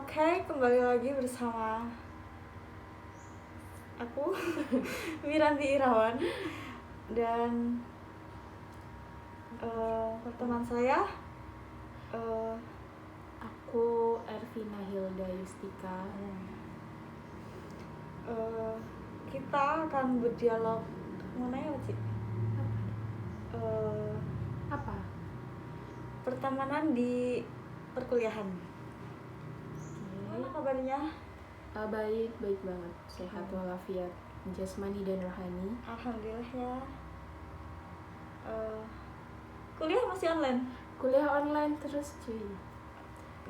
Oke, kembali lagi bersama aku Wiranti Irawan dan teman saya eh, Aku Ervina Hilda Yustika. kita akan berdialog mengenai apa sih? Apa? Pertemanan di perkuliahan. Gimana kabarnya? Baik banget. Sehat walafiat jasmani dan rohani. Alhamdulillah ya. Kuliah masih online? Kuliah online terus cuy.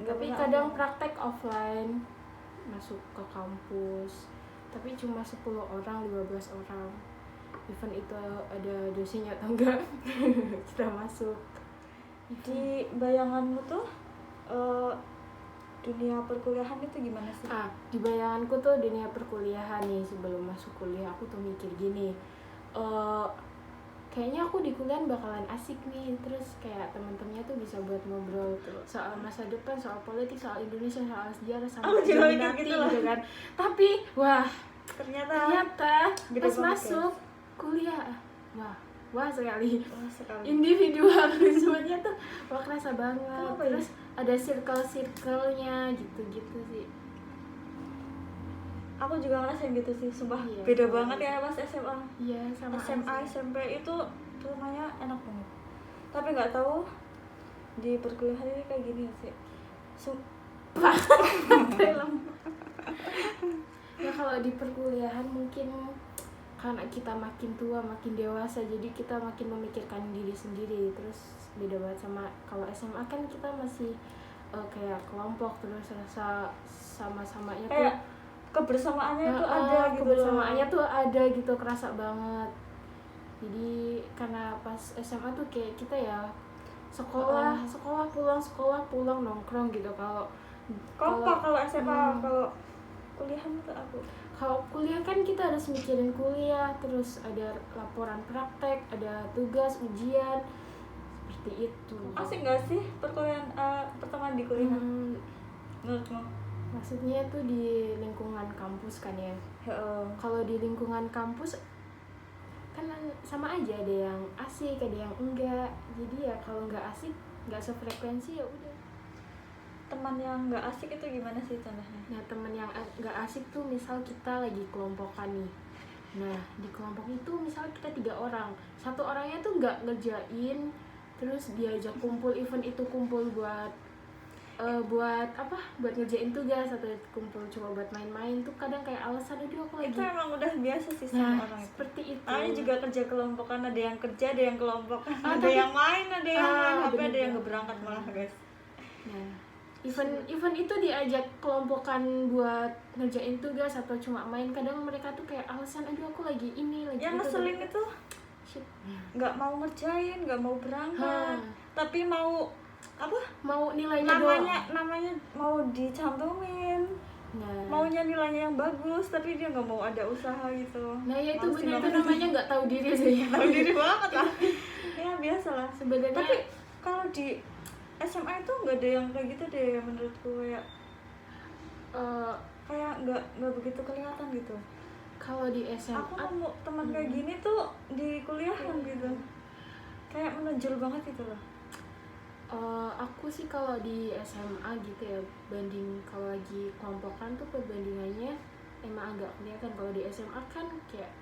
Tapi kadang praktek offline, masuk ke kampus. Tapi cuma 10 orang, 15 orang. Even itu ada dosennya atau enggak, kita masuk. Di bayanganmu tuh dunia perkuliahan itu gimana sih? Di bayanganku tuh dunia perkuliahan nih, sebelum masuk kuliah aku tuh mikir gini, kayaknya aku di kuliah bakalan asik nih, terus kayak teman-temannya tuh bisa buat ngobrol soal masa depan, soal politik, soal Indonesia, soal sejarah, sama Illuminati gitu kan. Tapi wah ternyata pas masuk kuliah wah sekali. Individualismenya tuh wah kerasa banget. Kenapa terus ya? Ada circle-nya gitu sih. Aku juga ngerasain gitu sih, sumpah iya, beda banget ya pas SMA. Iya, sama SMA, SMP itu rumahnya enak banget. Tapi nggak tahu di perkuliahan ini kayak gini sih. Ya kalau di perkuliahan mungkin karena kita makin tua, makin dewasa, jadi kita makin memikirkan diri sendiri. Terus beda banget sama kalau SMA kan kita masih kayak kelompok, terus rasa sama-samanya kayak tuh kebersamaannya tuh ada gitu. Kebersamaannya tuh ada gitu, kerasa banget. Jadi karena pas SMA tuh kayak kita ya sekolah pulang nongkrong gitu. Kalau SMA, kalau kuliahan tuh kalau kuliah kan kita harus mikirin kuliah, terus ada laporan praktek, ada tugas, ujian, seperti itu. Asik nggak sih perkuliahan pertemanan di kuliah? Menurutmu? Maksudnya tuh di lingkungan kampus kan ya? Kalau di lingkungan kampus kan sama aja, ada yang asik, ada yang enggak. Jadi ya kalau nggak asik, nggak sefrekuensi ya udah. Teman yang nggak asik itu gimana sih contohnya? Nah, teman yang nggak asik tuh misal kita lagi kelompokan nih. Nah, di kelompok itu misal kita 3 orang, 1 orangnya tuh nggak ngerjain, terus diajak kumpul, event itu kumpul buat buat ngerjain tugas, atau kumpul cuma buat main-main tuh kadang kayak alasan aduh aku lagi. Itu emang udah biasa sih sama orang itu. Seperti itu. Juga kerja kelompokan, ada yang kerja, ada yang kelompokan, ada yang main, ada yang main HP, ada yang nggak berangkat malah guys. Nah, event itu diajak kelompokan buat ngerjain tugas atau cuma main, kadang mereka tuh kayak alasan aduh aku lagi ini lagi yang ngeselin itu nggak mau ngerjain, nggak mau berangkat, tapi mau nilainya namanya mau dicantumin. Maunya nilainya yang bagus, tapi dia nggak mau ada usaha gitu. Nah ya itu benar, itu namanya nggak tahu diri sih. Tahu diri banget lah. Ya biasa lah sebenarnya. Tapi kalau di SMA itu nggak ada yang kayak gitu deh menurutku, kayak nggak begitu kelihatan gitu. Kalau di SMA aku nemu teman kayak gini tuh di kuliahan gitu, kayak menonjol banget gitu loh. Aku sih kalau di SMA gitu ya, banding kalau lagi kelompokan tuh perbandingannya emang agak kelihatan. Kalau di SMA kan kayak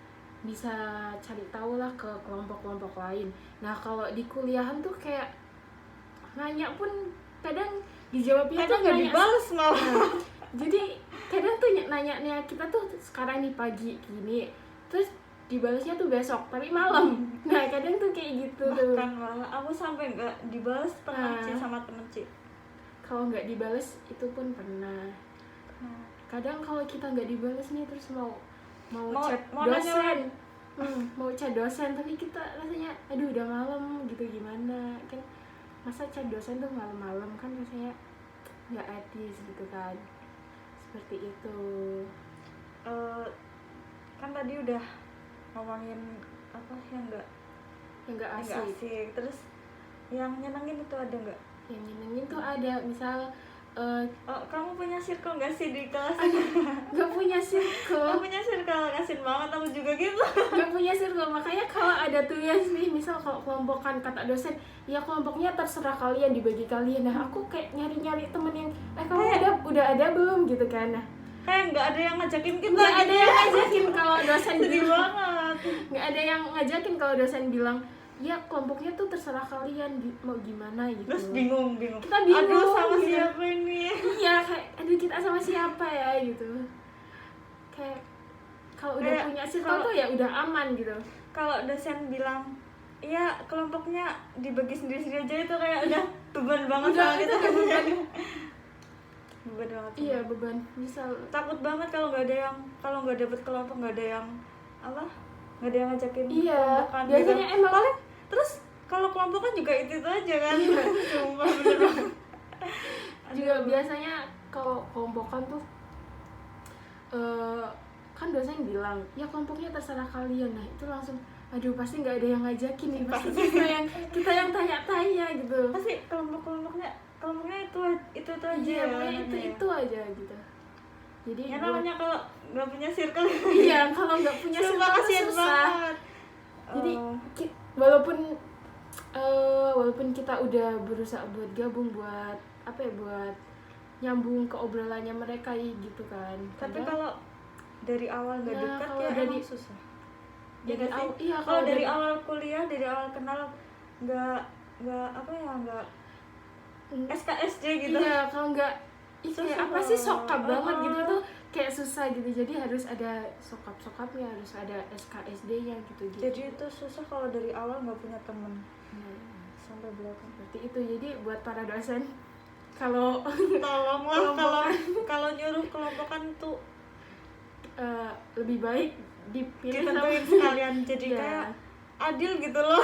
bisa cari tahu lah ke kelompok-kelompok lain. Nah kalau di kuliahan tuh kayak nanya pun kadang dijawabnya tuh nggak dibales malah. Jadi kadang tuh nanya kita tuh sekarang nih pagi gini, terus dibalasnya tuh besok tapi malam. Nah kadang tuh kayak gitu. Bahkan malah aku sampai nggak dibalas pernah sih sama temen Ci. Kalau nggak dibalas itu pun pernah. Kadang kalau kita nggak dibalas nih, terus mau chat dosen, mau chat dosen, tapi kita rasanya aduh udah malam gitu, gimana kan, masa chat dosen tuh malam-malam kan rasanya nggak etis gitu kan. Seperti itu. Kan tadi udah ngomongin apa yang nggak asik. Terus yang nyenengin itu ada nggak? Yang nyenengin tuh ada, misal kamu punya circle nggak sih di kelas? Nggak punya circle. Nggak punya circle, kasian banget aku juga gitu. Nggak punya circle, makanya kalau ada tugas nih, misal kalau kelompokan kata dosen, ya kelompoknya terserah kalian, dibagi kalian. Nah aku kayak nyari-nyari temen yang kamu udah ada belum gitu kan. Nah kayak nggak ada yang ngajakin kita. Nggak ada yang ngajakin kalau dosen sedih banget. Nggak ada yang ngajakin kalau dosen bilang ya kelompoknya tuh terserah kalian mau gimana gitu. Terus bingung. Kita bingung. Aduh sama gitu. siapa ini? Iya kayak aduh kita sama siapa ya gitu. Kayak kalau udah punya circle tuh ya udah aman gitu. Kalau dosen bilang iya kelompoknya dibagi sendiri-sendiri aja itu kayak udah beban banget udah, sama kita. Beban banget. Iya beban. Misal takut banget kalau nggak dapet kelompok, nggak ada yang nggak ada yang ngajakin kelompokan. Biasanya gitu. Emang paling terus kalau kelompokan juga itu aja kan. Iya. Sumpah bener banget. Juga biasanya kalau kelompokan tuh kan dosen bilang ya kelompoknya terserah kalian. Nah itu langsung aduh pasti nggak ada yang ngajakin nih, pasti kita yang tanya-tanya gitu. Pasti kelompoknya itu aja. Iya, itu aja gitu. Jadi ya namanya kalau nggak punya circle. Iya, kalau nggak punya circle kasihan susah banget. Jadi walaupun kita udah berusaha buat gabung, buat nyambung ke obrolannya mereka gitu kan. Tapi kalau dari awal nggak dekat ya emang susah. Kalau dari awal kuliah, dari awal kenal nggak SKSD gitu. Iya, kalau nggak kayak apa sih sokap banget gitu tuh kayak susah gitu. Jadi harus ada sokapnya, harus ada SKSD-nya gitu. Jadi itu susah kalau dari awal nggak punya temen. Sampai belakang. Seperti itu. Jadi buat para dosen kalau tolonglah kalau nyuruh kelompokan tuh lebih baik ditentuin sekalian jadi kayak adil gitu loh.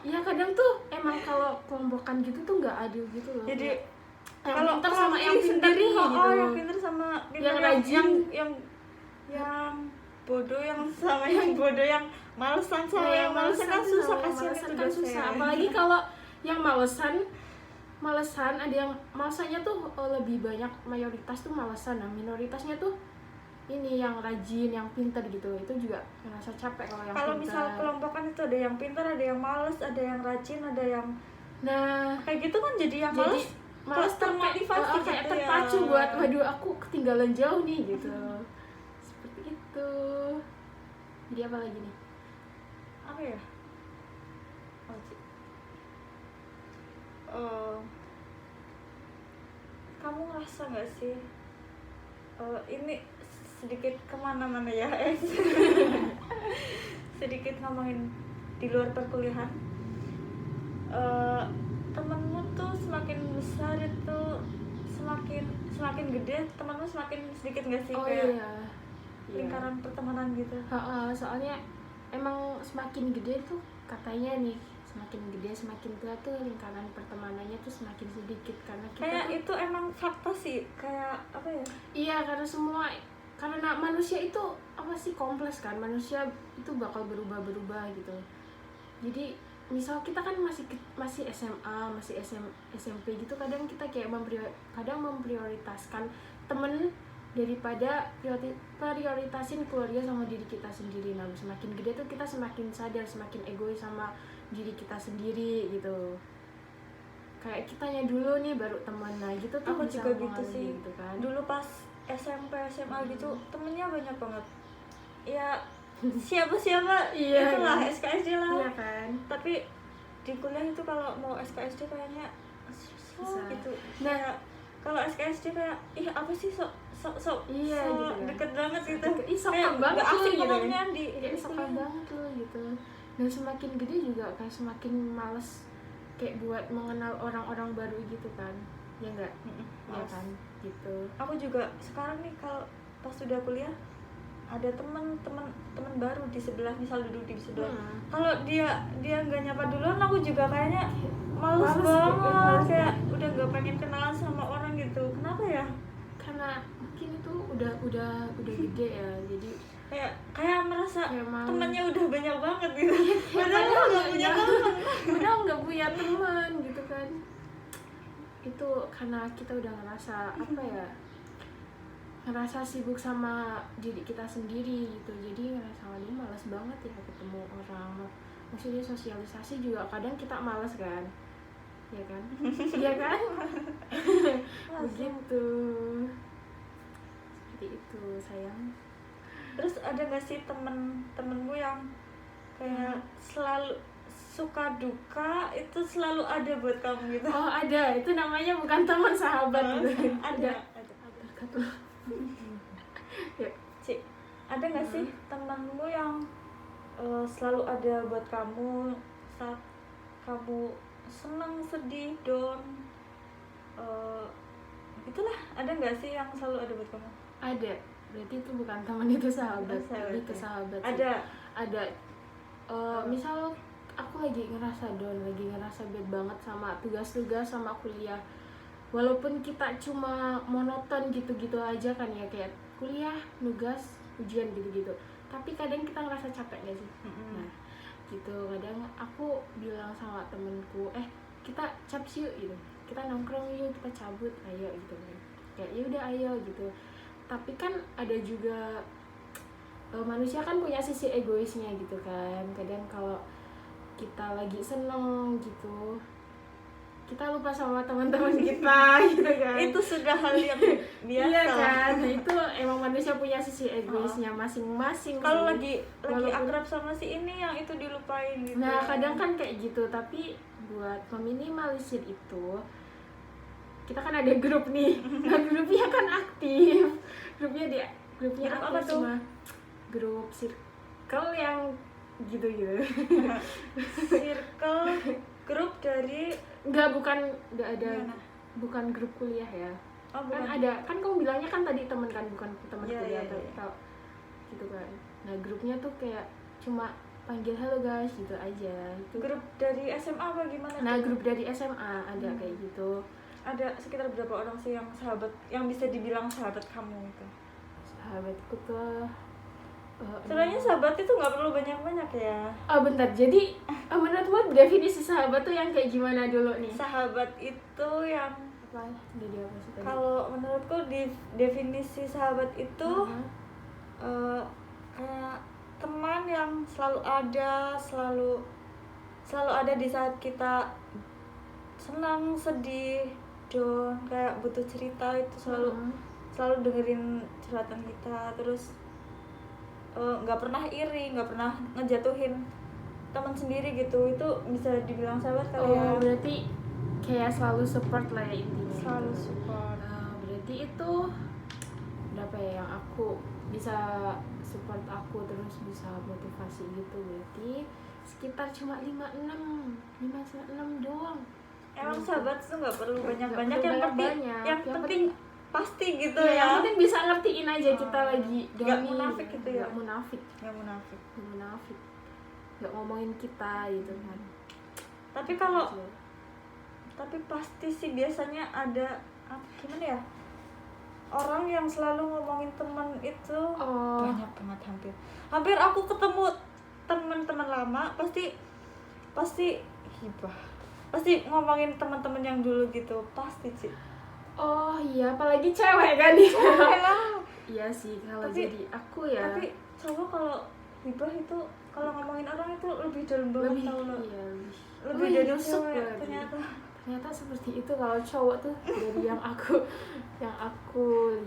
Iya kadang tuh emang kalau kelompokan gitu tuh nggak adil gitu loh. Jadi yang pintar sama yang sendiri gitu. Yang pintar sama yang rajin, yang bodoh sama yang bodoh, yang malesan sama yang malesan kan susah, malesan kan susah. Apalagi kalau yang malesan ada yang malesannya tuh lebih banyak, mayoritas tuh malesan. Nah minoritasnya tuh ini yang rajin, yang pintar gitu. Itu juga merasa capek kalau yang pintar. Kalau misal kelompokan itu ada yang pintar, ada yang males, ada yang rajin, ada yang kayak gitu kan jadi yang males termotivasi kayak gitu terpacu ya. Buat waduh aku ketinggalan jauh nih gitu. Seperti itu. Jadi apa lagi nih? Apa ya? Kamu ngerasa nggak sih ini sedikit kemana-mana ya sedikit ngomongin di luar perkuliahan, temenmu tuh semakin besar itu semakin gede temenmu semakin sedikit nggak sih? Lingkaran pertemanan gitu. Soalnya emang semakin gede tuh katanya nih, semakin gede semakin tua tuh lingkaran pertemanannya tuh semakin sedikit karena kita kayak itu emang fakta sih, kayak apa ya? Iya, karena manusia itu kompleks kan, manusia itu bakal berubah gitu. Jadi misal kita kan masih SMA, masih SMP gitu, kadang kita kayak memprioritaskan temen daripada prioritasin keluarga sama diri kita sendiri. Nah semakin gede tuh kita semakin sadar, semakin egois sama diri kita sendiri gitu. Kayak kitanya dulu nih baru temen, nah gitu tuh. Aku juga gitu sih gitu kan. Dulu pas SMP SMA gitu temennya banyak banget ya, siapa itulah kan? SKSD lah. Iya kan. Tapi di kuliah itu kalau mau SKSD kayaknya susah gitu. Nah kalau SKSD kayak apa sih sok gitu kan. Deket banget gitu. Sok banget tuh gitu. Sok banget tuh gitu. Dan semakin gede juga kayak semakin males kayak buat mengenal orang-orang baru gitu kan. Ya enggak? Ya kan gitu. Aku juga sekarang nih kalau pas sudah kuliah ada teman baru di sebelah, misal duduk di sebelah. Kalau dia nggak nyapa duluan, aku juga kayaknya males banget, kayak udah nggak pengen kenalan sama orang gitu. Kenapa ya? Karena mungkin itu udah gede ya, jadi kayak merasa temannya udah banyak banget gitu. Padahal nggak punya teman. Udah nggak punya teman gitu kan. itu karena kita udah ngerasa apa ya, ngerasa sibuk sama diri kita sendiri gitu, jadi ngerasa aduh malas banget ya ketemu orang, maksudnya sosialisasi juga kadang kita malas kan, ya kan iya kan begitu, seperti itu sayang. Terus ada gak sih temen-temenmu yang kayak selalu suka duka itu selalu ada buat kamu gitu? Oh ada, itu namanya bukan teman, sahabat gitu. Ada. Ya. Cik, ada gak sih temanmu yang selalu ada buat kamu saat kamu senang, sedih, down, itulah, ada nggak sih yang selalu ada buat kamu? Ada, berarti itu bukan teman, itu sahabat, lebih ke sahabat sih. Ada misal aku lagi ngerasa down, lagi ngerasa bad banget sama tugas-tugas sama kuliah, walaupun kita cuma monoton gitu-gitu aja kan ya, kayak kuliah, tugas, ujian gitu-gitu, tapi kadang kita ngerasa capek gak sih? Nah gitu, kadang aku bilang sama temenku, kita caps yuk gitu, kita nongkrong yuk, kita cabut, ayo gitu kan, kayak ya udah ayo gitu. Tapi kan ada juga manusia kan punya sisi egoisnya gitu kan, kadang kalau kita lagi seneng gitu kita lupa sama teman-teman kita gitu kan. Itu sudah hal yang biasa. Iya kan, nah, itu emang manusia punya sisi egoisnya masing-masing. Kalau lagi akrab sama si ini yang itu dilupain gitu. Nah kadang kan kayak gitu, tapi buat meminimalisir itu kita kan ada grup nih. Nah grupnya kan aktif, grupnya apa aktif, tuh? cuma grup circle yang gitu-gitu. Circle grup dari bukan ada gimana? Bukan grup kuliah ya. Oh, Kan bukan. ada, kan kamu bilangnya kan tadi teman kan, bukan teman kuliah Iya. gitu kan. Nah grupnya tuh kayak cuma panggil halo guys gitu aja itu. Grup dari SMA apa gimana? Nah tuh? grup dari SMA ada kayak gitu. Ada sekitar berapa orang sih yang sahabat, yang bisa dibilang sahabat kamu itu? Sahabatku tuh Sebenarnya sahabat itu nggak perlu banyak-banyak ya. bentar, jadi menurutmu definisi sahabat tuh yang kayak gimana dulu nih? Sahabat itu yang Apa? Jadi apa sih tadi? kalau menurutku definisi sahabat itu kayak teman yang selalu ada di saat kita senang, sedih, down, kayak butuh cerita itu selalu dengerin curhatan kita, terus nggak pernah iri, nggak pernah ngejatuhin teman sendiri gitu. Itu bisa dibilang sahabat kali ya. Berarti kayak selalu support lah ya intinya. Selalu support. Berarti itu berapa ya yang aku bisa support aku terus bisa motivasi gitu, berarti sekitar cuma 5-6 doang. Emang sahabat tuh nggak perlu banyak-banyak, yang penting pasti gitu ya. ya. Yang penting bisa ngertiin aja kita lagi nggak munafik gitu ya. Nggak munafik, nggak ngomongin kita gitu kan. Tapi pasti sih biasanya ada gimana ya, orang yang selalu ngomongin teman itu banyak banget, hampir aku ketemu teman-teman lama pasti hibah, pasti ngomongin teman-teman yang dulu gitu, pasti sih. Oh iya, apalagi cewek kan. Cewek lah. Iya sih, kalau jadi aku ya. Tapi cowok kalau hibah itu, kalau ngomongin orang itu lebih dalam banget, tau lo. Iya, lebih dari nusuk cewek lagi. ternyata seperti itu. Kalau cowok tuh dari yang aku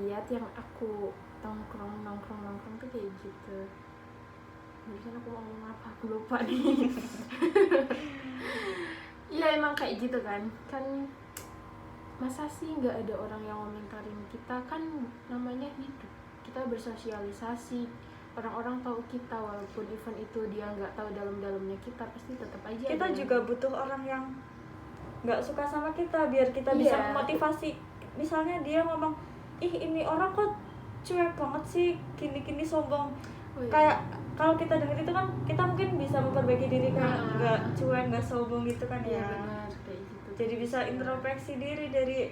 lihat, yang aku nongkrong tuh kayak gitu. Barusan aku mau ngomong apa, aku lupa nih. Iya emang kayak gitu kan masa sih nggak ada orang yang komentarin kita, kan namanya hidup, kita bersosialisasi, orang-orang tahu kita, walaupun event itu dia nggak tahu dalam-dalamnya kita, pasti tetap aja kita juga butuh orang yang nggak suka sama kita biar kita bisa memotivasi. Misalnya dia ngomong, ih ini orang kok cuek banget sih, gini-gini sombong. Kayak kalau kita denger itu kan kita mungkin bisa memperbaiki diri, kayak nggak cuek, nggak sombong gitu kan ya. Benar, kayak gitu. Jadi bisa introspeksi diri dari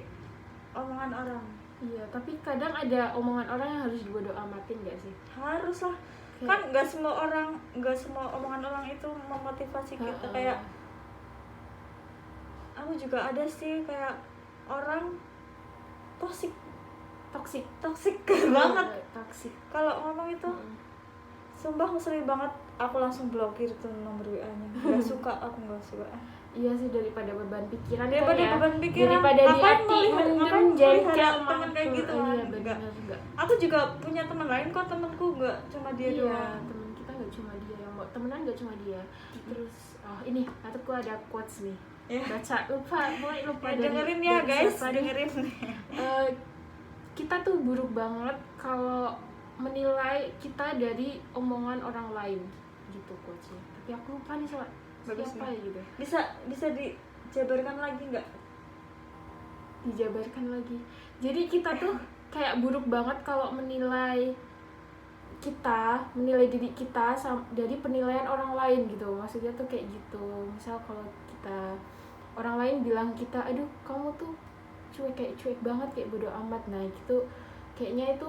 omongan orang. Iya, tapi kadang ada omongan orang yang harus dibodo amatin nggak sih? Harus lah. Kan nggak semua omongan orang itu memotivasi kita. Kayak aku juga ada sih, kayak orang toksik Iya, banget. toksik. Kalau ngomong itu sumpah ngeselin banget, aku langsung blokir tuh nomor WA-nya. Nggak suka. Iya sih, daripada beban pikiran Daripada kan ya. beban pikiran, Daripada di ngapain hati ngapain jengkel melihara teman kayak gitu kan. Iya benar enggak. Aku juga punya teman lain kok, temanku nggak cuma dia Iya, doang. teman kita nggak cuma dia yang mau temenan, nggak cuma dia. Terus ini aku ada quotes nih. Ya. Baca lupa Ya, dengerin ya dari guys, siapa nih. dengerin. Kita tuh buruk banget kalau menilai kita dari omongan orang lain gitu quotesnya. Tapi aku lupa nih siapa gitu. Bisa dijabarkan lagi nggak? Dijabarkan lagi. Jadi kita tuh kayak buruk banget kalau menilai diri kita dari penilaian orang lain gitu. Maksudnya tuh kayak gitu. Misal kalau orang lain bilang kita, aduh kamu tuh cuek banget, kayak bodo amat. Nah gitu kayaknya itu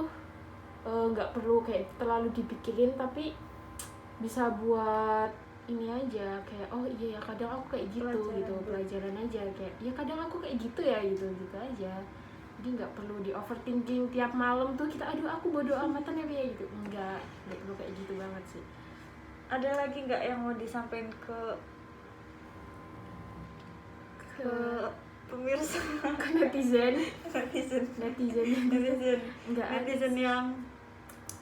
nggak perlu kayak terlalu dipikirin, tapi bisa buat ini aja, kayak oh iya ya kadang aku kayak gitu, pelajaran aja, kayak ya kadang aku kayak gitu ya gitu aja. Jadi nggak perlu di overthinking tiap malam tuh kita, aduh aku bodo amatan ya kayak gitu. Nggak perlu kayak gitu banget sih. Ada lagi nggak yang mau disampaikan ke pemirsa, ke netizen netizen yang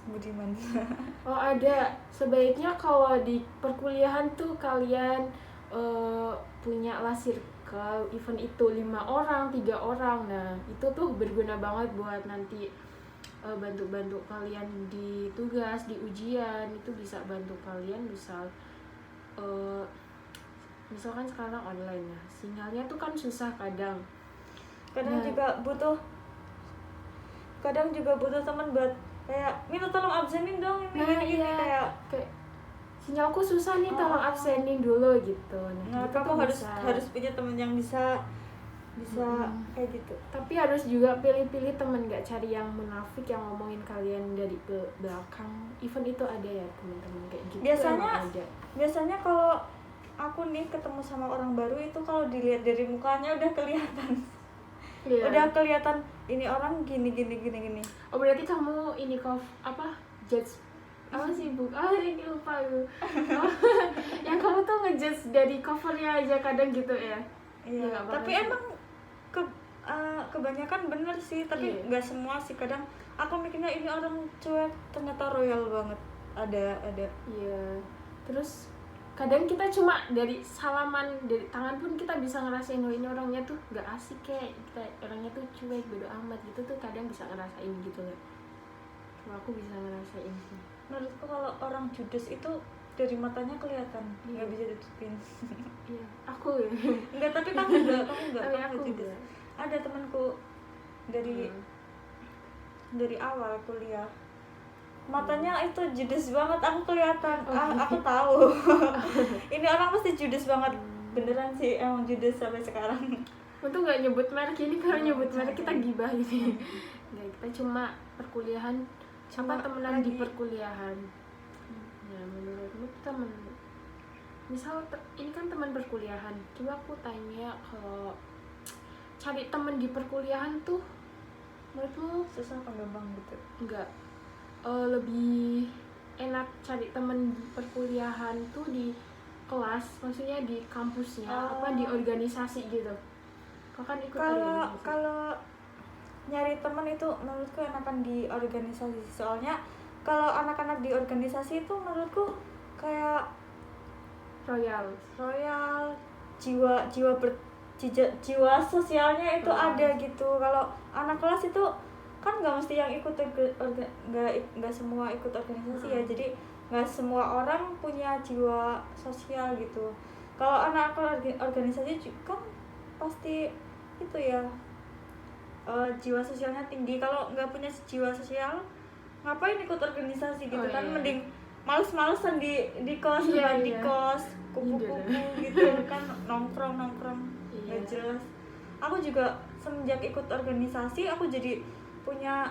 budiman? Oh ada, sebaiknya kalau di perkuliahan tuh kalian punya lah circle, event itu 5 orang, 3 orang. Nah itu tuh berguna banget buat nanti bantu kalian di tugas, di ujian. Itu bisa bantu kalian, misalkan sekarang online ya, sinyalnya tuh kan susah kadang juga butuh teman buat kayak minta tolong absenin dong ini kayak sinyalku susah nih, tolong absenin dulu gitu. Nah gitu kamu harus punya teman yang bisa kayak gitu. Tapi harus juga pilih-pilih teman, nggak cari yang munafik yang ngomongin kalian dari ke belakang. Event itu ada ya teman-teman kayak gitu. Biasanya kalau aku nih ketemu sama orang baru itu, kalau dilihat dari mukanya udah kelihatan. Iya. Udah kelihatan ini orang gini. Oh berarti kamu ini judge apa sih ini lupa aku. Yang kamu tuh ngejudge dari covernya aja kadang gitu ya. Iya. Ya, tapi emang kebanyakan bener sih, tapi nggak semua sih. Kadang aku mikirnya ini orang cuek, ternyata royal banget. Ada. Iya. Terus kadang kita cuma dari salaman, dari tangan pun kita bisa ngerasain ini orangnya tuh nggak asik, kayak orangnya tuh cuek, bodo amat gitu tuh kadang bisa ngerasain gitu ya. Cuma aku bisa ngerasain sih. Menurutku kalau orang judes itu dari matanya kelihatan, nggak bisa ditutupin. Iya, aku ya. Enggak, tapi kamu enggak. Tapi aku judes. Ada temanku dari awal kuliah, matanya itu judes banget, aku kelihatan. Aku tahu. Ini orang pasti judes banget. Beneran sih, emang judes sampai sekarang. Untung nggak nyebut merek, ini kalau nyebut merek kita gibah gitu. Nggak, kita cuma perkuliahan, temenan di perkuliahan. Ya menurutmu temen, misal ini kan teman perkuliahan, coba aku tanya, kalau cari temen di perkuliahan tuh menurutmu susah apa gampang gitu? Enggak. Lebih enak cari temen di perkuliahan tuh di kelas, maksudnya di kampusnya, apa di organisasi gitu. Kau kan ikut organisasi. Kalau nyari temen itu menurutku enakan di organisasi, soalnya kalau anak-anak di organisasi itu menurutku kayak royal, jiwa sosialnya itu ada gitu. Kalau anak kelas itu kan nggak mesti yang ikut nggak semua ikut organisasi ya, jadi nggak semua orang punya jiwa sosial gitu. Kalau anak organisasi kan pasti itu ya, jiwa sosialnya tinggi. Kalau nggak punya jiwa sosial, ngapain ikut organisasi gitu kan? Mending males-malesan di kos, di kos kupu-kupu gitu kan, nongkrong nggak jelas. Aku juga semenjak ikut organisasi, aku jadi punya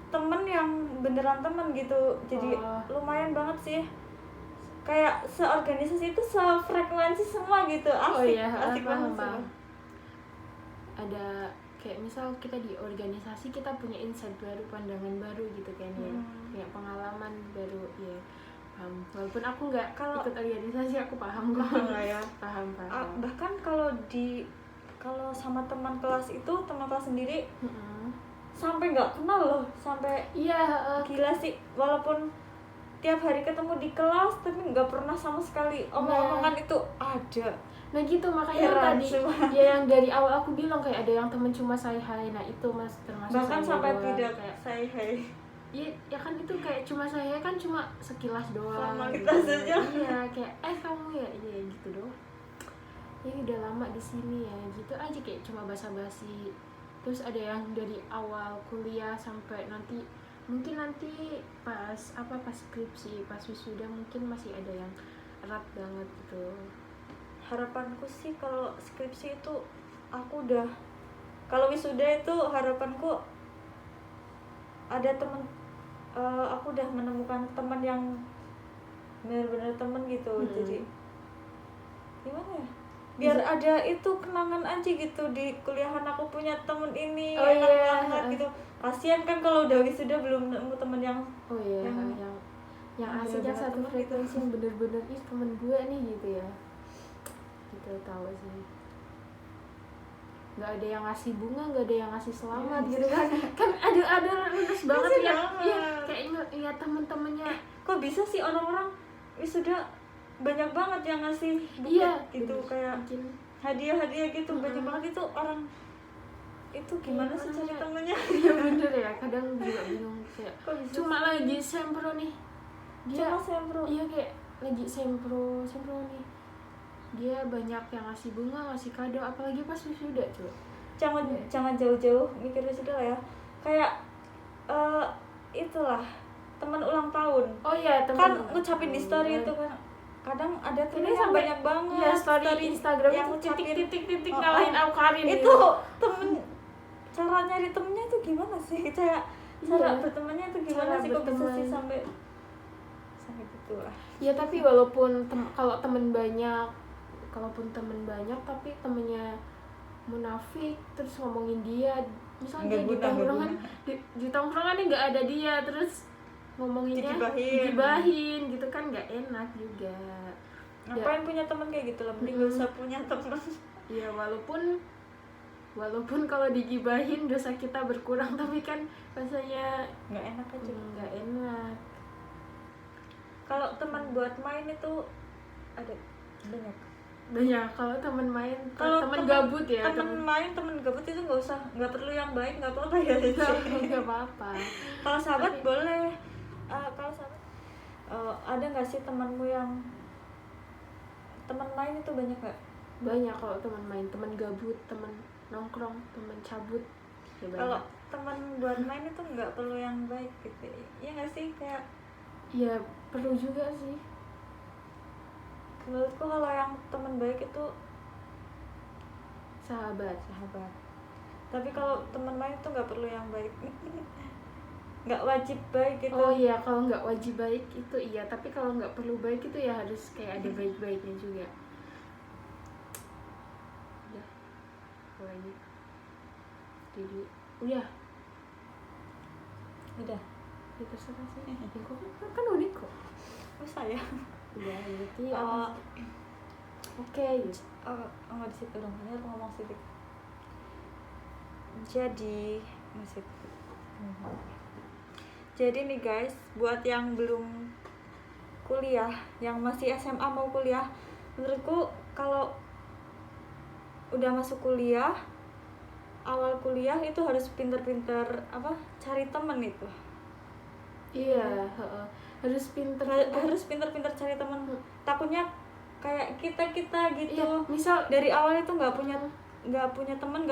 temen yang beneran temen gitu, jadi lumayan banget sih. Kayak seorganisasi itu sefrekuensi semua gitu, asik banget sih. ada kayak misal kita di organisasi kita punya insight baru, pandangan baru gitu kan ya, punya pengalaman baru ya. Walaupun aku nggak ikut organisasi, aku paham kok. Ya. paham. Bahkan kalau sama teman kelas sendiri sampai nggak kenal loh, sampai gila sih, walaupun tiap hari ketemu di kelas tapi nggak pernah sama sekali omong-omongan itu ada. Nah gitu, makanya tadi ya yang dari awal aku bilang kayak ada yang temen cuma say hi, nah itu mas termasuk bahkan sampai doang, tidak kayak say hi. Ya kan itu kayak cuma saya kan cuma sekilas doang. Formalitas gitu. aja. Iya kayak kamu ya, iya gitu doang. Ya udah lama di sini ya, gitu aja kayak cuma basa-basi. Terus ada yang dari awal kuliah sampai mungkin nanti pas skripsi, pas wisuda mungkin masih ada yang erat banget gitu. Harapanku sih kalau skripsi itu kalau wisuda itu harapanku ada teman, aku udah menemukan teman yang benar-benar teman gitu. Jadi gimana ya, biar ada itu kenangan aja gitu di kuliahan, aku punya temen ini enak banget gitu. Kasian kan kalau udah wisuda belum nemu temen yang yang asiknya satu frekuensi, yang bener-bener temen gue nih gitu ya. Gitu tahu sih, nggak ada yang ngasih bunga, nggak ada yang ngasih selamat gitu kan. Kan ada lulus banget ya, kayak ingat temen-temennya. Kok bisa sih orang-orang wisuda banyak banget yang ngasih buku gitu, kayak hadiah gitu, banyak banget itu orang. Itu gimana sih cari temennya? Iya bener ya, kadang juga bingung kayak cuma lagi sempro nih dia, iya kayak lagi sempro nih dia banyak yang ngasih bunga, ngasih kado, apalagi pas wisuda coba. Jangan jauh-jauh mikir wisuda lah ya, kayak itulah teman ulang tahun. Oh iya, kan ngucapin di story itu kan, kadang ada tuh yang banyak banget ya, story Instagram yang itu ngucapin titik ngalahin Aukarin itu gitu. Temen, cara nyari temennya itu gimana sih, cara bertemannya itu gimana sih, kok bisa sih sampai gitu lah ya. Tapi walaupun kalaupun temen banyak tapi temennya munafik terus ngomongin dia, misalnya di tongkrongan nih nggak ada dia, terus ngomonginnya digibahin gitu kan, nggak enak juga. Ngapain punya teman kayak gitu lah, mending gak usah punya teman. Iya, walaupun kalau digibahin dosa kita berkurang, tapi kan rasanya nggak enak aja. Nggak enak. Kalau teman buat main itu ada banyak. Kalau teman main, teman gabut ya. Teman gabut itu nggak perlu yang baik, nggak apa-apa ya. Nggak apa-apa. Kalau sahabat boleh. Kalau sahabat ada nggak sih temanmu yang teman main itu banyak nggak? Banyak. Kalau teman main, teman gabut, teman nongkrong, teman cabut ya. Kalau teman buat main itu nggak perlu yang baik gitu ya nggak sih, kayak ya perlu juga sih menurutku. Kalau yang teman baik itu sahabat. Tapi kalau teman main itu nggak perlu yang baik. Nggak wajib baik gitu. Oh iya, kalau nggak wajib baik itu iya, tapi kalau nggak perlu baik itu ya harus kayak ada baik-baiknya juga. Lagi jadi udah ya terserah sih. Kan unik kok. Saya udah berarti oke. Nggak di situ dong, ini ngomong sedikit. Jadi nih guys, buat yang belum kuliah, yang masih SMA mau kuliah, menurutku kalau udah masuk kuliah, awal kuliah itu harus pinter-pinter cari temen itu. Iya, harus pinter-pinter cari temen. Takutnya kayak kita gitu. Iya, misal dari awal itu nggak punya teman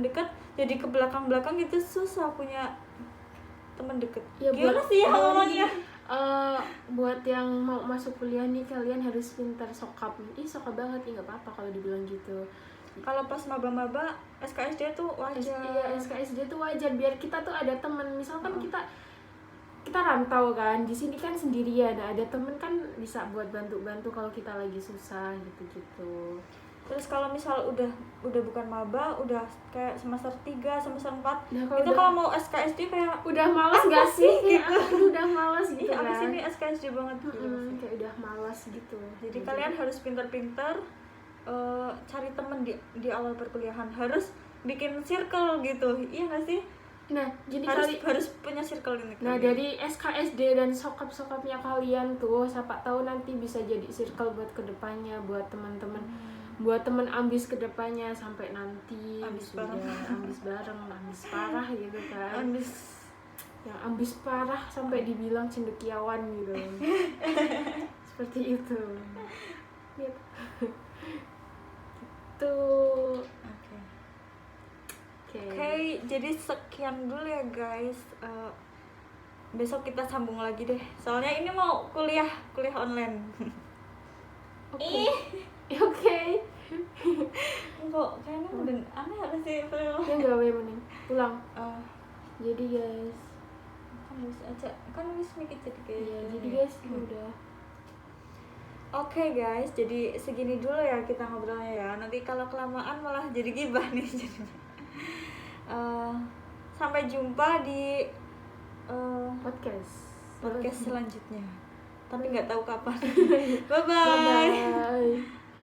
dekat, jadi ke belakang gitu susah punya teman deket. Ya, gimana sih ya ngomongnya? Buat yang mau masuk kuliah nih, kalian harus pintar sokap. Sokap banget, nggak apa-apa kalau dibilang gitu. Kalau pas maba-maba SKSD tuh wajar. Iya, SKSD tuh wajar biar kita tuh ada temen. Misalkan kita rantau kan, di sini kan sendirian, ada temen kan bisa buat bantu kalau kita lagi susah gitu. Terus kalau misal udah bukan maba, udah kayak semester 3, semester 4, Nah, itu kalau mau SKSD kayak udah malas gak sih? Kayak aduh udah malas gitu apa kan. sih ini SKSD banget gitu. Kayak udah malas gitu. Jadi kalian harus pintar-pintar cari temen di awal perkuliahan, harus bikin circle gitu, iya nggak sih? Nah, jadi harus punya circle ini. Nah, dari SKSD dan sokap-sokapnya kalian tuh, siapa tahu nanti bisa jadi circle buat kedepannya, buat teman-teman, buat teman ambis kedepannya sampai nanti ambis sudah ambis bareng, ambis parah gitu kan. Yang ambis parah sampai dibilang cendekiawan gitu. Seperti itu. Gitu. Oke, jadi sekian dulu ya guys. Besok kita sambung lagi deh. Soalnya ini mau kuliah online. Oke. Kok kayaknya udah aneh apa sih? Ya enggak mending pulang. Jadi guys, kan bisa aja. Kan bisa mikir jadi kayak. Iya, jadi guys, udah. Oke guys, jadi segini dulu ya kita ngobrolnya ya. Nanti kalau kelamaan malah jadi gibah nih jadinya. Sampai jumpa di podcast selanjutnya. Tapi nggak tahu kapan. Bye bye.